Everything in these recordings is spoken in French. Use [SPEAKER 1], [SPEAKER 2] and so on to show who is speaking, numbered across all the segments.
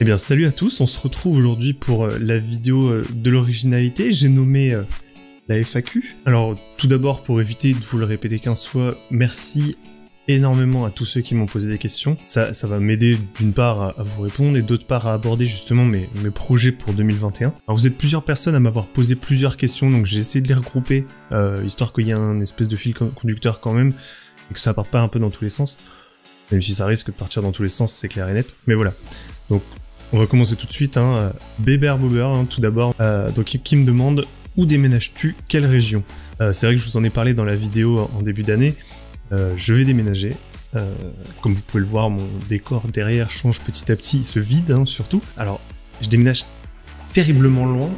[SPEAKER 1] Eh bien salut à tous, on se retrouve aujourd'hui pour la vidéo de l'originalité, j'ai nommé la FAQ. Alors tout d'abord, pour éviter de vous le répéter 15 fois, merci énormément à tous ceux qui m'ont posé des questions. Ça va m'aider d'une part à vous répondre et d'autre part à aborder justement mes projets pour 2021. Alors vous êtes plusieurs personnes à m'avoir posé plusieurs questions, donc j'ai essayé de les regrouper, histoire qu'il y ait un espèce de fil conducteur quand même, et que ça parte pas un peu dans tous les sens. Même si ça risque de partir dans tous les sens, c'est clair et net. Mais voilà. Donc on va commencer tout de suite, hein. Bébert Bober, hein, tout d'abord, donc qui me demande où déménages-tu, quelle région? C'est vrai que je vous en ai parlé dans la vidéo en début d'année. Je vais déménager. Comme vous pouvez le voir, mon décor derrière change petit à petit, il se vide, hein, surtout. Alors, je déménage terriblement loin,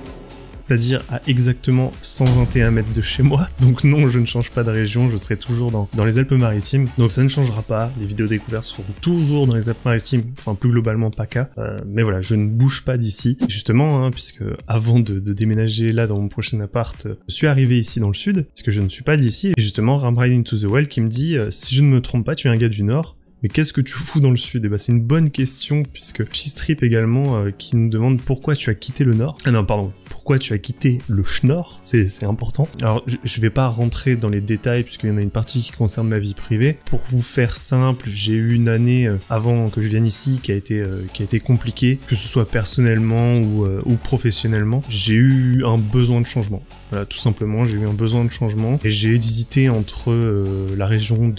[SPEAKER 1] c'est-à-dire à exactement 121 mètres de chez moi. Donc non, je ne change pas de région, je serai toujours dans les Alpes-Maritimes. Donc ça ne changera pas, les vidéos découvertes seront toujours dans les Alpes-Maritimes, enfin plus globalement PACA. Mais voilà, je ne bouge pas d'ici. Justement, hein, puisque avant de déménager là dans mon prochain appart, je suis arrivé ici dans le sud, parce que je ne suis pas d'ici. Et justement, Ram Riding to the Well qui me dit, si je ne me trompe pas, tu es un gars du Nord. Mais qu'est-ce que tu fous dans le sud? Et bah c'est une bonne question, puisque Cheestrip également qui nous demande pourquoi tu as quitté le Nord. Ah non, pardon, pourquoi tu as quitté le Schnorr, c'est important. Alors je vais pas rentrer dans les détails, puisqu'il y en a une partie qui concerne ma vie privée. Pour vous faire simple, j'ai eu une année avant que je vienne ici qui a été compliquée, que ce soit personnellement ou professionnellement. J'ai eu un besoin de changement. Voilà, tout simplement, j'ai eu un besoin de changement, et j'ai hésité entre la région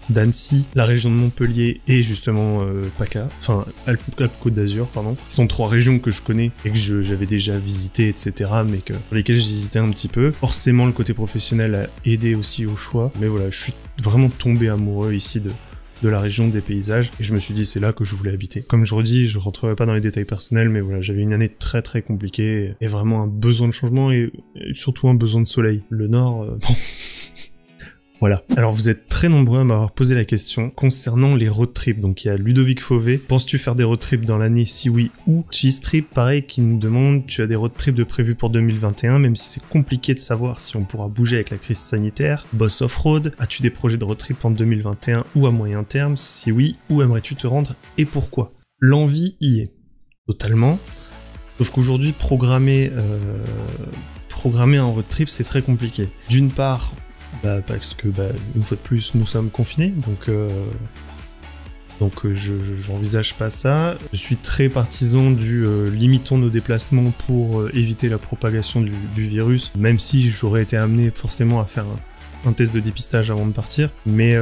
[SPEAKER 1] d'Annecy, la région de Montpellier et justement PACA, enfin Alpes-Côte d'Azur, pardon. Ce sont trois régions que je connais et que j'avais déjà visitées, etc., mais pour lesquelles j'hésitais un petit peu. Forcément, le côté professionnel a aidé aussi au choix, mais voilà, je suis vraiment tombé amoureux ici de la région, des paysages, et je me suis dit c'est là que je voulais habiter. Comme je redis, je rentrerai pas dans les détails personnels, mais voilà, j'avais une année très très compliquée, et vraiment un besoin de changement, et surtout un besoin de soleil. Le Nord, bon... Voilà. Alors vous êtes très nombreux à m'avoir posé la question concernant les road trips. Donc il y a Ludovic Fauvet. Penses-tu faire des road trips dans l'année? Si oui, où? Cheestrip, pareil, qui nous demande, tu as des road trips de prévus pour 2021, même si c'est compliqué de savoir si on pourra bouger avec la crise sanitaire. Boss Off-Road, as-tu des projets de road trip en 2021 ou à moyen terme? Si oui, où aimerais-tu te rendre et pourquoi? L'envie y est. Totalement. Sauf qu'aujourd'hui, programmer un road trip, c'est très compliqué. D'une part, parce que une fois de plus nous sommes confinés, donc j'envisage pas ça. Je suis très partisan du limitons nos déplacements pour éviter la propagation du virus, même si j'aurais été amené forcément à faire un test de dépistage avant de partir, mais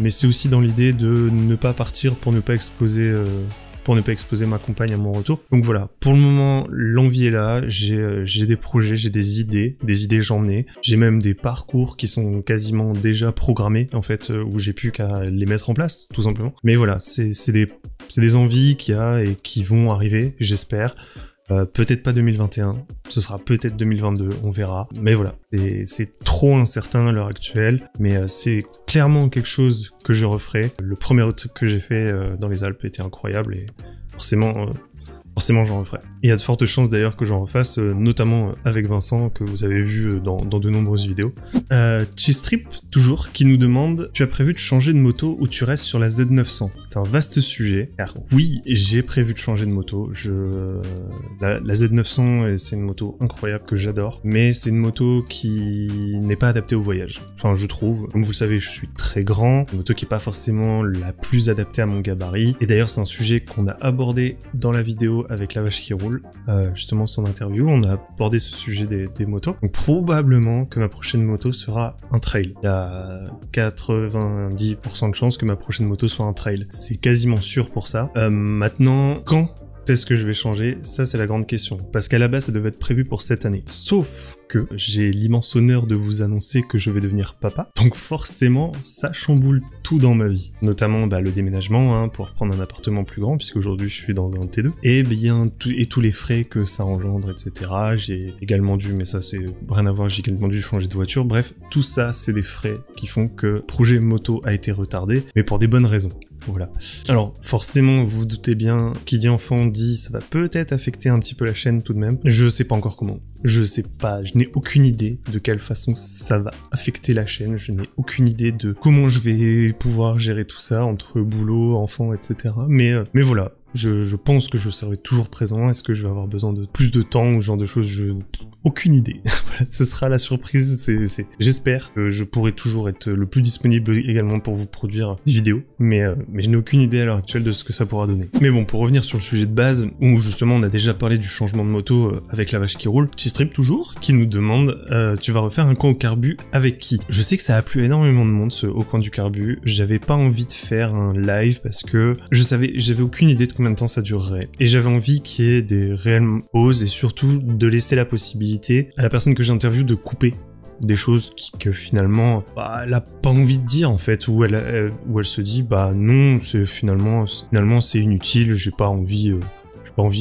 [SPEAKER 1] c'est aussi dans l'idée de ne pas partir pour ne pas exposer ma compagne à mon retour. Donc voilà, pour le moment, l'envie est là, j'ai des projets, j'ai des idées j'en ai, j'ai même des parcours qui sont quasiment déjà programmés, en fait, où j'ai plus qu'à les mettre en place, tout simplement. Mais voilà, c'est des envies qu'il y a et qui vont arriver, j'espère. Peut-être pas 2021, ce sera peut-être 2022, on verra. Mais voilà, c'est trop incertain à l'heure actuelle, mais c'est clairement quelque chose que je referai. Le premier trip que j'ai fait dans les Alpes était incroyable et forcément j'en referai. Il y a de fortes chances d'ailleurs que j'en refasse, notamment avec Vincent, que vous avez vu dans de nombreuses vidéos. Cheestrip, toujours, qui nous demande, tu as prévu de changer de moto ou tu restes sur la Z900? C'est un vaste sujet, car oui, j'ai prévu de changer de moto. La Z900, c'est une moto incroyable que j'adore, mais c'est une moto qui n'est pas adaptée au voyage. Enfin, je trouve. Comme vous le savez, je suis très grand, une moto qui est pas forcément la plus adaptée à mon gabarit. Et d'ailleurs, c'est un sujet qu'on a abordé dans la vidéo avec La Vache qui roule, justement son interview, on a abordé ce sujet des motos. Donc probablement que ma prochaine moto sera un trail. Il y a 90% de chances que ma prochaine moto soit un trail. C'est quasiment sûr pour ça. Maintenant, quand est-ce que je vais changer? Ça, c'est la grande question. Parce qu'à la base, ça devait être prévu pour cette année. Sauf que j'ai l'immense honneur de vous annoncer que je vais devenir papa. Donc forcément, ça chamboule tout dans ma vie. Notamment le déménagement, hein, pour prendre un appartement plus grand, puisque aujourd'hui je suis dans un T2. Et bien, tous les frais que ça engendre, etc. J'ai également dû, mais ça c'est rien à voir, j'ai également dû changer de voiture. Bref, tout ça, c'est des frais qui font que le projet moto a été retardé, mais pour des bonnes raisons. voilà. Alors, forcément, vous vous doutez bien, qui dit enfant dit ça va peut-être affecter un petit peu la chaîne tout de même. Je sais pas encore comment. Je sais pas, je n'ai aucune idée de quelle façon ça va affecter la chaîne, je n'ai aucune idée de comment je vais pouvoir gérer tout ça entre boulot, enfant, etc. Mais voilà. Je pense que je serai toujours présent. Est-ce que je vais avoir besoin de plus de temps ou ce genre de choses? Aucune idée. Voilà, ce sera la surprise. J'espère que je pourrai toujours être le plus disponible également pour vous produire des vidéos. Mais je n'ai aucune idée à l'heure actuelle de ce que ça pourra donner. Mais bon, pour revenir sur le sujet de base, où justement on a déjà parlé du changement de moto avec la vache qui roule, T-Strip toujours, qui nous demande tu vas refaire un coin au carbu avec qui? Je sais que ça a plu énormément de monde, ce au coin du carbu. J'avais pas envie de faire un live parce que j'avais aucune idée de combien de temps ça durerait. Et j'avais envie qu'il y ait des réelles pauses et surtout de laisser la possibilité à la personne que j'interviewe de couper des choses que finalement elle a pas envie de dire en fait, où elle se dit bah non, c'est finalement c'est inutile, j'ai pas envie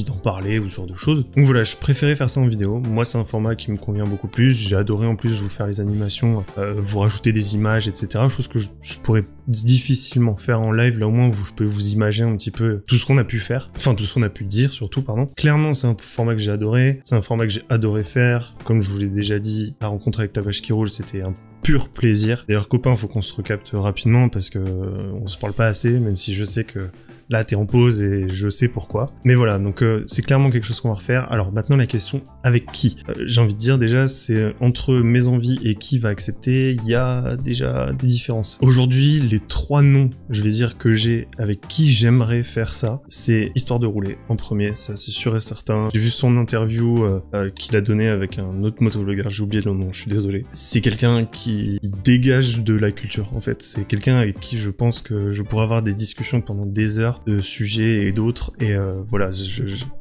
[SPEAKER 1] d'en parler ou ce genre de choses. Donc voilà, je préférais faire ça en vidéo. Moi, c'est un format qui me convient beaucoup plus. J'ai adoré en plus vous faire les animations, vous rajouter des images, etc. Chose que je pourrais difficilement faire en live. Là, au moins, je peux vous imaginer un petit peu tout ce qu'on a pu faire. Enfin, tout ce qu'on a pu dire, surtout, pardon. Clairement, c'est un format que j'ai adoré. C'est un format que j'ai adoré faire. Comme je vous l'ai déjà dit, la rencontre avec la vache qui roule, c'était un pur plaisir. D'ailleurs, copains, faut qu'on se recapte rapidement parce que on se parle pas assez, même si je sais que là, t'es en pause et je sais pourquoi. Mais voilà, donc c'est clairement quelque chose qu'on va refaire. Alors maintenant, la question, avec qui? J'ai envie de dire déjà, c'est entre mes envies et qui va accepter, il y a déjà des différences. Aujourd'hui, les 3 noms, je vais dire, que j'ai avec qui j'aimerais faire ça, c'est Histoire de rouler, en premier, ça c'est sûr et certain. J'ai vu son interview qu'il a donné avec un autre motovlogueur, j'ai oublié le nom, je suis désolé. C'est quelqu'un qui dégage de la culture, en fait. C'est quelqu'un avec qui je pense que je pourrais avoir des discussions pendant des heures de sujets et d'autres, et voilà,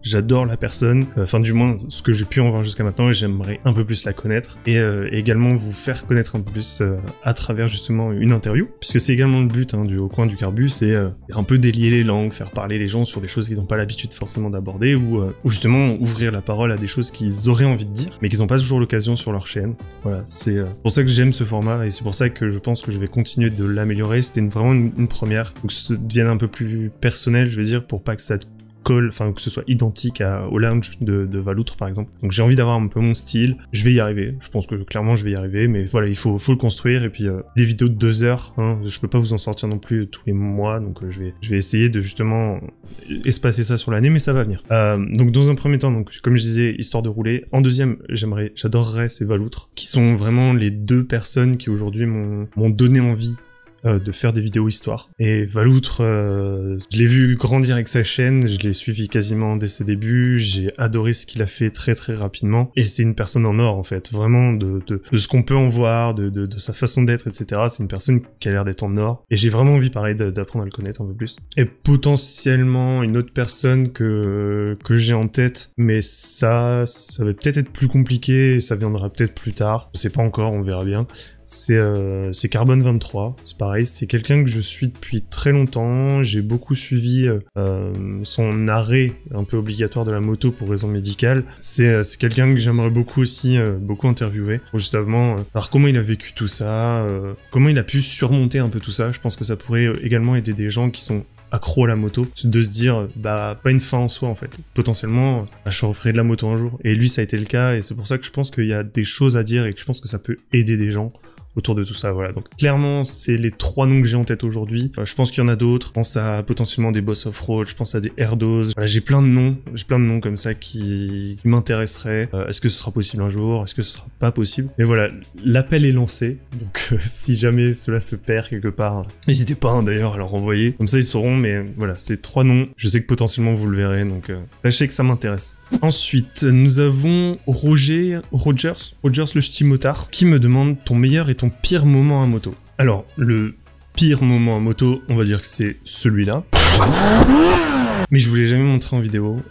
[SPEAKER 1] j'adore la personne, enfin du moins ce que j'ai pu en voir jusqu'à maintenant, et j'aimerais un peu plus la connaître, et également vous faire connaître un peu plus à travers justement une interview, puisque c'est également le but du Au Coin du Carbu, c'est un peu délier les langues, faire parler les gens sur des choses qu'ils n'ont pas l'habitude forcément d'aborder, ou justement ouvrir la parole à des choses qu'ils auraient envie de dire, mais qu'ils n'ont pas toujours l'occasion sur leur chaîne. Voilà, c'est pour ça que j'aime ce format, et c'est pour ça que je pense que je vais continuer de l'améliorer. C'était vraiment une première, donc ça devienne un peu plus personnel, je veux dire, pour pas que ça colle, enfin que ce soit identique au lounge de Valoutre par exemple. Donc j'ai envie d'avoir un peu mon style, je vais y arriver, je pense que clairement je vais y arriver, mais voilà, il faut le construire, et puis des vidéos de 2 heures, je peux pas vous en sortir non plus tous les mois, donc je vais essayer de justement espacer ça sur l'année, mais ça va venir. Donc dans un premier temps, donc comme je disais, Histoire de rouler. En deuxième, j'adorerais ces Valoutres, qui sont vraiment les 2 personnes qui aujourd'hui m'ont donné envie de faire des vidéos histoire. Et Valoutre, je l'ai vu grandir avec sa chaîne, je l'ai suivi quasiment dès ses débuts, j'ai adoré ce qu'il a fait très très rapidement, et c'est une personne en or en fait, vraiment de ce qu'on peut en voir, de sa façon d'être, etc. C'est une personne qui a l'air d'être en or, et j'ai vraiment envie pareil d'apprendre à le connaître un peu plus. Et potentiellement une autre personne que j'ai en tête, mais ça va peut-être être plus compliqué, et ça viendra peut-être plus tard, je sais pas encore, on verra bien. C'est Carbone 23, c'est pareil, c'est quelqu'un que je suis depuis très longtemps, j'ai beaucoup suivi son arrêt un peu obligatoire de la moto pour raison médicale. C'est quelqu'un que j'aimerais beaucoup aussi, beaucoup interviewer, justement, alors comment il a vécu tout ça, comment il a pu surmonter un peu tout ça. Je pense que ça pourrait également aider des gens qui sont accro à la moto, de se dire pas une fin en soi en fait, potentiellement je referai de la moto un jour, et lui ça a été le cas, et c'est pour ça que je pense qu'il y a des choses à dire et que je pense que ça peut aider des gens autour de tout ça. Voilà, donc clairement c'est les 3 noms que j'ai en tête aujourd'hui. Je pense qu'il y en a d'autres, je pense à potentiellement des boss off-road, je pense à des Airdos, voilà, j'ai plein de noms comme ça qui m'intéresseraient. Est-ce que ce sera possible un jour, est-ce que ce sera pas possible, mais voilà, l'appel est lancé, donc si jamais cela se perd quelque part, n'hésitez pas d'ailleurs à leur envoyer, comme ça ils sauront. Mais voilà, c'est 3 noms, je sais que potentiellement vous le verrez, donc sachez que ça m'intéresse. Ensuite, nous avons Rogers le ch'ti motard, qui me demande ton meilleur et ton pire moment à moto. Alors, le pire moment à moto, on va dire que c'est celui-là. Mais je vous l'ai jamais montré en vidéo.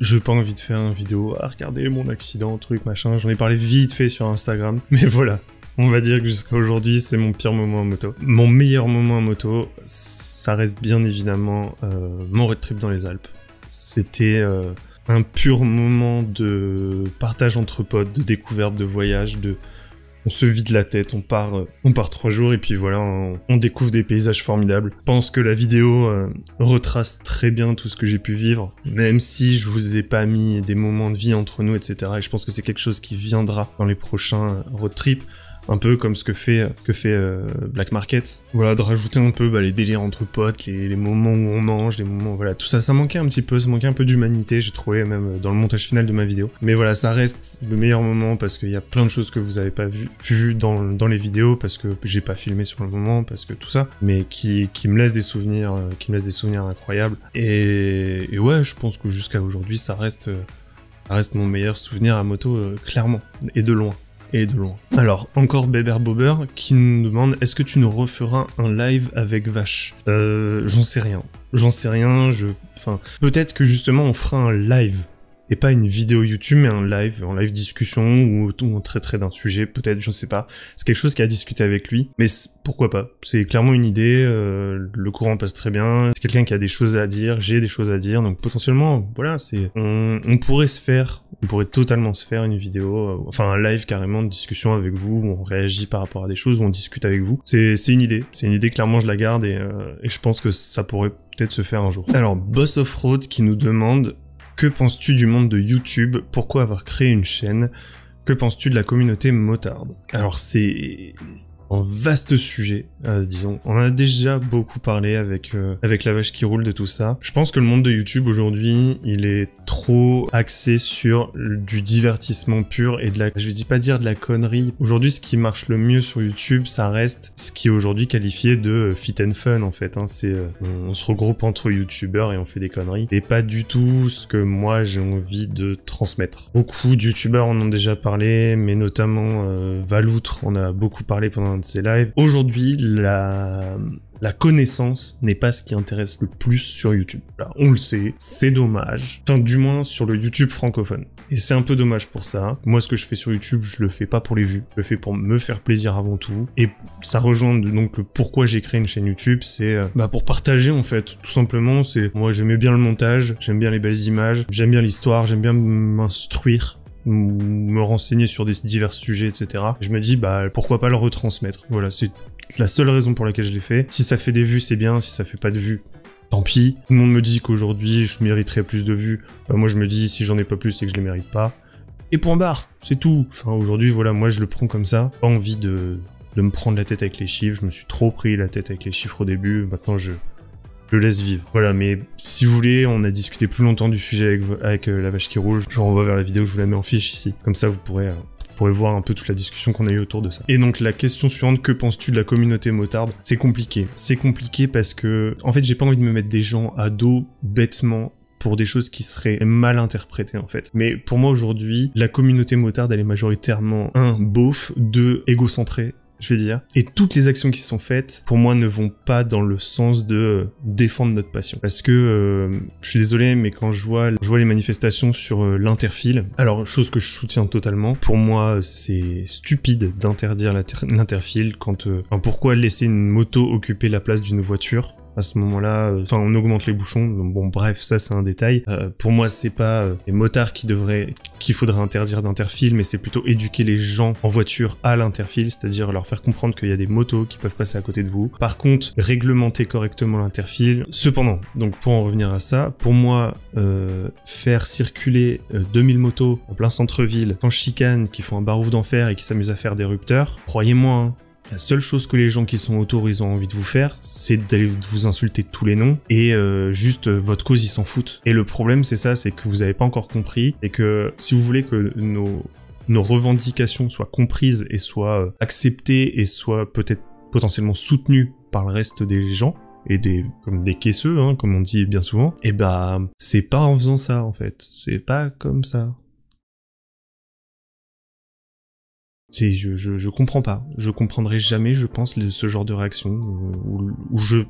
[SPEAKER 1] J'ai pas envie de faire une vidéo, regardez mon accident, truc, machin. J'en ai parlé vite fait sur Instagram. Mais voilà. On va dire que jusqu'à aujourd'hui, c'est mon pire moment en moto. Mon meilleur moment en moto, ça reste bien évidemment mon road trip dans les Alpes. C'était un pur moment de partage entre potes, de découverte, de voyage, on se vide la tête, on part 3 jours et puis voilà, on découvre des paysages formidables. Je pense que la vidéo retrace très bien tout ce que j'ai pu vivre, même si je vous ai pas mis des moments de vie entre nous, etc. Et je pense que c'est quelque chose qui viendra dans les prochains road trips. Un peu comme ce que fait Black Market. Voilà, de rajouter un peu les délires entre potes, les moments où on mange, les moments, voilà, tout ça, ça manquait un petit peu, ça manquait un peu d'humanité, j'ai trouvé même dans le montage final de ma vidéo. Mais voilà, ça reste le meilleur moment parce qu'il y a plein de choses que vous avez pas vu dans les vidéos, parce que j'ai pas filmé sur le moment, parce que tout ça, mais qui me laissent des souvenirs, incroyables. Et ouais, je pense que jusqu'à aujourd'hui, ça reste mon meilleur souvenir à moto, clairement, et de loin. Alors, encore Beber Bobber qui nous demande: est-ce que tu nous referas un live avec Vache? J'en sais rien. Enfin, peut-être que justement on fera un live. Et pas une vidéo YouTube, mais en live discussion, où on traiterait d'un sujet, peut-être, je sais pas. C'est quelque chose qui a discuté avec lui, mais pourquoi pas? C'est clairement une idée, le courant passe très bien, c'est quelqu'un qui a des choses à dire, j'ai des choses à dire, donc potentiellement, voilà, on pourrait totalement se faire une vidéo, enfin un live carrément de discussion avec vous, où on réagit par rapport à des choses, où on discute avec vous. C'est une idée, clairement je la garde, et je pense que ça pourrait peut-être se faire un jour. Alors, Boss Offroad qui nous demande: que penses-tu du monde de YouTube? Pourquoi avoir créé une chaîne? Que penses-tu de la communauté motarde? Alors c'est un vaste sujet, disons. On a déjà beaucoup parlé avec la vache qui roule de tout ça. Je pense que le monde de YouTube aujourd'hui, il est trop axé sur du divertissement pur et je vais pas dire de la connerie. Aujourd'hui, ce qui marche le mieux sur YouTube, ça reste ce qui est aujourd'hui qualifié de fit and fun, en fait. C'est on se regroupe entre YouTubeurs et on fait des conneries. Et pas du tout ce que moi j'ai envie de transmettre. Beaucoup de YouTubeurs en ont déjà parlé, mais notamment Valoutre en a beaucoup parlé pendant de ses lives. Aujourd'hui, la connaissance n'est pas ce qui intéresse le plus sur YouTube. Là, on le sait, c'est dommage. Enfin, du moins sur le YouTube francophone. Et c'est un peu dommage pour ça. Moi, ce que je fais sur YouTube, je le fais pas pour les vues. Je le fais pour me faire plaisir avant tout. Et ça rejoint donc le pourquoi j'ai créé une chaîne YouTube, c'est pour partager en fait. Tout simplement, moi j'aimais bien le montage, j'aime bien les belles images, j'aime bien l'histoire, j'aime bien m'instruire, me renseigner sur des divers sujets, etc. Je me dis, pourquoi pas le retransmettre. Voilà, c'est la seule raison pour laquelle je l'ai fait. Si ça fait des vues, c'est bien. Si ça fait pas de vues, tant pis. Tout le monde me dit qu'aujourd'hui, je mériterais plus de vues. Moi, je me dis, si j'en ai pas plus, c'est que je les mérite pas. Et point barre, c'est tout. Enfin, aujourd'hui, voilà, moi, je le prends comme ça. Pas envie de me prendre la tête avec les chiffres. Je me suis trop pris la tête avec les chiffres au début. Maintenant, je laisse vivre. Voilà, mais si vous voulez, on a discuté plus longtemps du sujet avec la vache qui roule. Je renvoie vers la vidéo, je vous la mets en fiche ici. Comme ça, vous pourrez voir un peu toute la discussion qu'on a eue autour de ça. Et donc, la question suivante: que penses-tu de la communauté motarde? C'est compliqué. C'est compliqué parce que, en fait, j'ai pas envie de me mettre des gens à dos bêtement pour des choses qui seraient mal interprétées, en fait. Mais pour moi, aujourd'hui, la communauté motarde, elle est majoritairement, 1, beauf, 2, égocentrée, je vais dire. Et toutes les actions qui sont faites, pour moi, ne vont pas dans le sens de défendre notre passion. Parce que, je suis désolé, mais quand je vois les manifestations sur l'interfile, alors, chose que je soutiens totalement, pour moi, c'est stupide d'interdire l'interfile quand... pourquoi laisser une moto occuper la place d'une voiture ? À ce moment-là, on augmente les bouchons, donc bon, bref, ça c'est un détail. Pour moi, c'est pas les motards qu'il faudrait interdire d'interfile, mais c'est plutôt éduquer les gens en voiture à l'interfile, c'est-à-dire leur faire comprendre qu'il y a des motos qui peuvent passer à côté de vous. Par contre, réglementer correctement l'interfile. Cependant, donc pour en revenir à ça, pour moi, faire circuler 2000 motos en plein centre-ville, sans chicane, qui font un barouf d'enfer et qui s'amusent à faire des rupteurs, croyez-moi, hein, la seule chose que les gens qui sont autour, ils ont envie de vous faire, c'est d'aller vous insulter de tous les noms, et juste votre cause, ils s'en foutent. Et le problème, c'est ça, c'est que vous avez pas encore compris, et que si vous voulez que nos revendications soient comprises et soient acceptées et soient peut-être potentiellement soutenues par le reste des gens, et comme des caisseux, hein, comme on dit bien souvent, et c'est pas en faisant ça, en fait. C'est pas comme ça. Je comprends pas. Je comprendrai jamais, je pense, ce genre de réaction,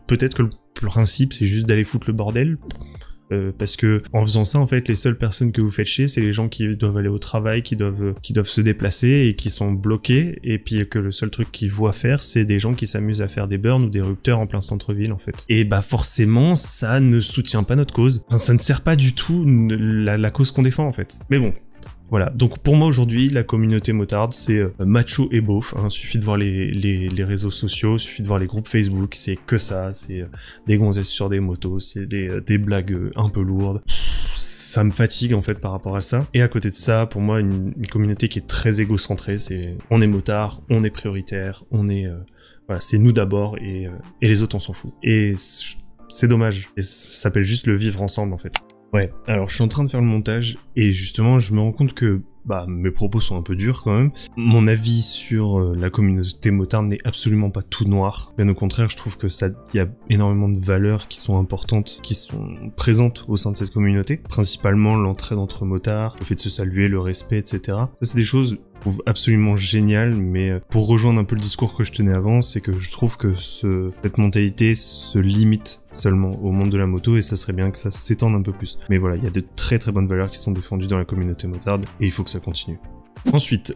[SPEAKER 1] peut-être que le principe, c'est juste d'aller foutre le bordel. Parce que en faisant ça, en fait, les seules personnes que vous faites chier, c'est les gens qui doivent aller au travail, qui doivent se déplacer et qui sont bloqués, et puis que le seul truc qu'ils voient faire, c'est des gens qui s'amusent à faire des burns ou des rupteurs en plein centre-ville, en fait. Et forcément, ça ne soutient pas notre cause. Enfin, ça ne sert pas du tout la cause qu'on défend, en fait. Mais bon, Voilà, donc pour moi aujourd'hui, la communauté motarde, c'est macho et beauf, hein. Suffit de voir les réseaux sociaux, suffit de voir les groupes Facebook, c'est que ça, c'est des gonzesses sur des motos, c'est des blagues un peu lourdes. Ça me fatigue en fait par rapport à ça. Et à côté de ça, pour moi, une communauté qui est très égocentrée, c'est on est motard, on est prioritaire, on est... voilà, c'est nous d'abord et les autres on s'en fout. Et c'est dommage, et ça s'appelle juste le vivre ensemble en fait. Ouais, alors je suis en train de faire le montage et justement je me rends compte que mes propos sont un peu durs quand même. Mon avis sur la communauté motarde n'est absolument pas tout noir. Bien au contraire, je trouve que il y a énormément de valeurs qui sont importantes, qui sont présentes au sein de cette communauté. Principalement l'entraide entre motards, le fait de se saluer, le respect, etc. Ça c'est des choses que je trouve absolument géniales, mais pour rejoindre un peu le discours que je tenais avant, c'est que je trouve que cette mentalité se limite seulement au monde de la moto et ça serait bien que ça s'étende un peu plus. Mais voilà, il y a de très très bonnes valeurs qui sont défendues dans la communauté motarde et il faut que ça continue. Ensuite,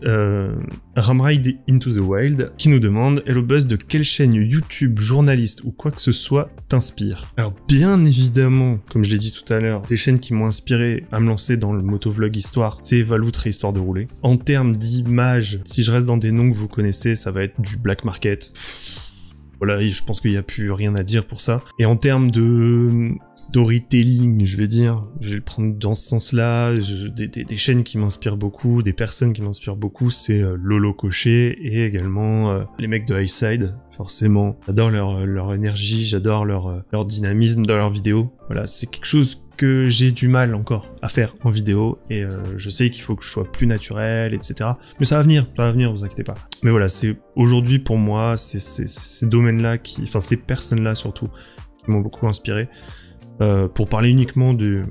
[SPEAKER 1] Ramride Into the Wild qui nous demande « Hello Buzz, de quelle chaîne YouTube, journaliste ou quoi que ce soit t'inspire ?» Alors bien évidemment, comme je l'ai dit tout à l'heure, les chaînes qui m'ont inspiré à me lancer dans le motovlog histoire, c'est Valoutre et Histoire de rouler. En termes d'image, si je reste dans des noms que vous connaissez, ça va être du Black Market. Voilà, je pense qu'il n'y a plus rien à dire pour ça. Et en termes de storytelling, je vais le prendre dans ce sens-là, des chaînes qui m'inspirent beaucoup, des personnes qui m'inspirent beaucoup, c'est Lolo Cochet et également les mecs de Highside. Forcément, j'adore leur énergie, j'adore leur dynamisme dans leurs vidéos. Voilà, c'est quelque chose que j'ai du mal encore à faire en vidéo et je sais qu'il faut que je sois plus naturel, etc. Mais ça va venir, vous inquiétez pas. Mais voilà, c'est aujourd'hui pour moi, c'est ces domaines-là ces personnes-là surtout, qui m'ont beaucoup inspiré pour parler uniquement du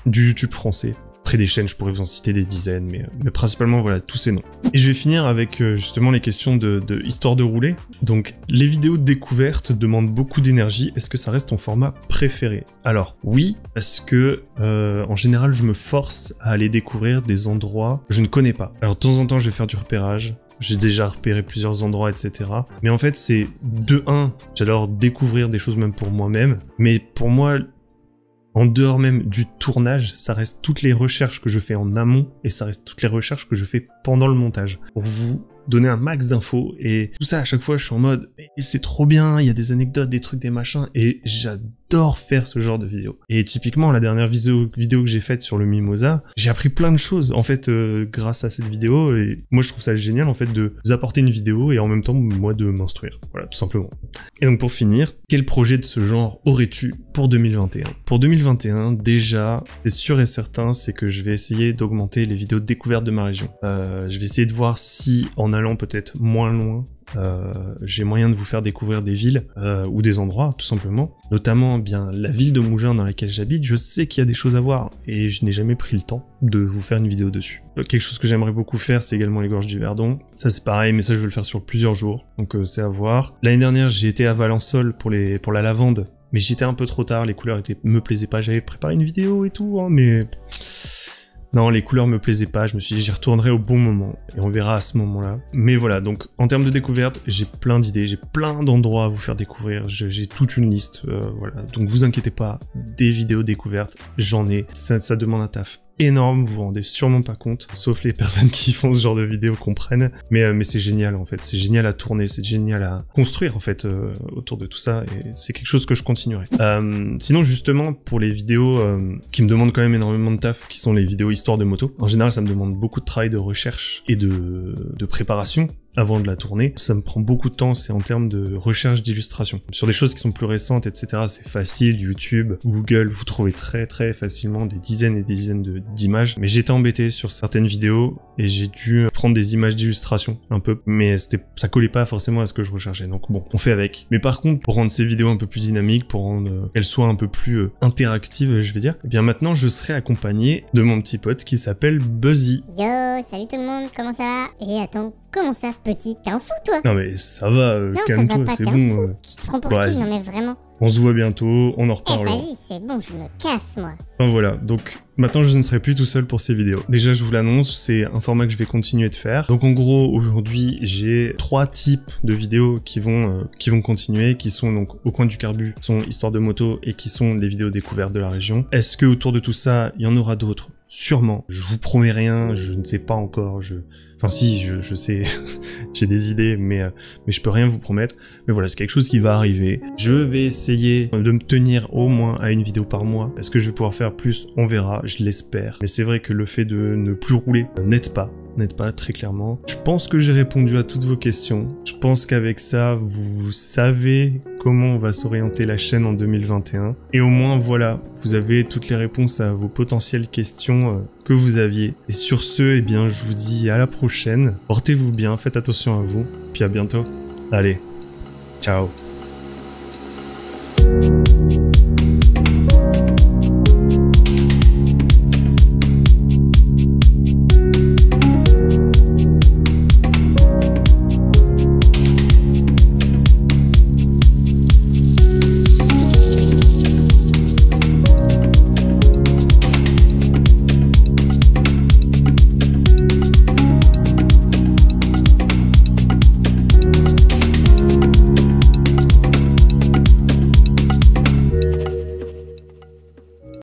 [SPEAKER 1] YouTube français. Après des chaînes, je pourrais vous en citer des dizaines, mais principalement voilà, tous ces noms. Et je vais finir avec justement les questions de histoire de rouler. Donc, les vidéos de découverte demandent beaucoup d'énergie, est-ce que ça reste ton format préféré? Alors, oui, parce que en général, je me force à aller découvrir des endroits que je ne connais pas. Alors, de temps en temps, je vais faire du repérage. J'ai déjà repéré plusieurs endroits, etc. Mais en fait, c'est de 1, j'adore découvrir des choses même pour moi-même, mais pour moi, en dehors même du tournage, ça reste toutes les recherches que je fais en amont et ça reste toutes les recherches que je fais pendant le montage. Pour vous donner un max d'infos et tout ça à chaque fois je suis en mode c'est trop bien, il y a des anecdotes, des trucs, des machins et j'adore faire ce genre de vidéos. Et typiquement la dernière vidéo que j'ai faite sur le Mimosa, j'ai appris plein de choses en fait grâce à cette vidéo et moi je trouve ça génial en fait de vous apporter une vidéo et en même temps moi de m'instruire. Voilà, tout simplement. Et donc pour finir, quel projet de ce genre aurais-tu pour 2021? Pour 2021, déjà, c'est sûr et certain, c'est que je vais essayer d'augmenter les vidéos de découverte de ma région. Je vais essayer de voir si en allant peut-être moins loin, j'ai moyen de vous faire découvrir des villes ou des endroits tout simplement, notamment bien la ville de Mougins dans laquelle j'habite. Je sais qu'il y a des choses à voir et je n'ai jamais pris le temps de vous faire une vidéo dessus. Quelque chose que j'aimerais beaucoup faire, c'est également les gorges du Verdon. Ça c'est pareil, mais ça je vais le faire sur plusieurs jours, donc c'est à voir. L'année dernière j'ai été à Valençol pour la lavande, mais j'étais un peu trop tard, les couleurs me plaisaient pas. J'avais préparé une vidéo et tout, hein, mais non, les couleurs me plaisaient pas, je me suis dit j'y retournerai au bon moment, et on verra à ce moment-là. Mais voilà, donc en termes de découverte, j'ai plein d'idées, j'ai plein d'endroits à vous faire découvrir, j'ai toute une liste, voilà. Donc vous inquiétez pas, des vidéos découvertes, j'en ai, ça demande un taf énorme, vous vous rendez sûrement pas compte, sauf les personnes qui font ce genre de vidéos comprennent, mais c'est génial en fait, c'est génial à tourner, c'est génial à construire en fait autour de tout ça, et c'est quelque chose que je continuerai. Sinon justement, pour les vidéos qui me demandent quand même énormément de taf, qui sont les vidéos histoire de moto, en général ça me demande beaucoup de travail de recherche et de préparation avant de la tourner. Ça me prend beaucoup de temps, c'est en termes de recherche d'illustration. Sur des choses qui sont plus récentes, etc., c'est facile, YouTube, Google, vous trouvez très très facilement des dizaines et des dizaines d'images. Mais j'étais embêté sur certaines vidéos et j'ai dû prendre des images d'illustration un peu, mais ça collait pas forcément à ce que je recherchais. Donc bon, on fait avec. Mais par contre, pour rendre ces vidéos un peu plus dynamiques, pour rendre qu'elles soient un peu plus interactives, je vais dire, eh bien maintenant je serai accompagné de mon petit pote qui s'appelle Buzzy.
[SPEAKER 2] Yo, salut tout le monde, comment ça va? Et attends, comment ça, petit? T'es un fou, toi?
[SPEAKER 1] Non mais ça va, calme-toi, c'est bon.
[SPEAKER 2] Tu te prends pour qui? Non mais vraiment.
[SPEAKER 1] On se voit bientôt, on en reparle.
[SPEAKER 2] Vas-y, c'est bon, je me casse, moi.
[SPEAKER 1] Enfin voilà, donc maintenant je ne serai plus tout seul pour ces vidéos. Déjà je vous l'annonce, c'est un format que je vais continuer de faire. Donc en gros, aujourd'hui, j'ai 3 types de vidéos qui vont continuer, qui sont donc au coin du carbu, qui sont histoire de moto et qui sont les vidéos découvertes de la région. Est-ce que autour de tout ça, il y en aura d'autres? sûrement. Je vous promets rien, je ne sais pas encore, enfin si, je sais, j'ai des idées, mais je peux rien vous promettre. Mais voilà, c'est quelque chose qui va arriver. Je vais essayer de me tenir au moins à une vidéo par mois. Est-ce que je vais pouvoir faire plus? On verra, je l'espère. Mais c'est vrai que le fait de ne plus rouler n'aide pas très clairement. Je pense que j'ai répondu à toutes vos questions. Je pense qu'avec ça, vous savez comment on va s'orienter la chaîne en 2021. Et au moins, voilà, vous avez toutes les réponses à vos potentielles questions que vous aviez. Et sur ce, eh bien, je vous dis à la prochaine. Portez-vous bien, faites attention à vous. Puis à bientôt. Allez, ciao.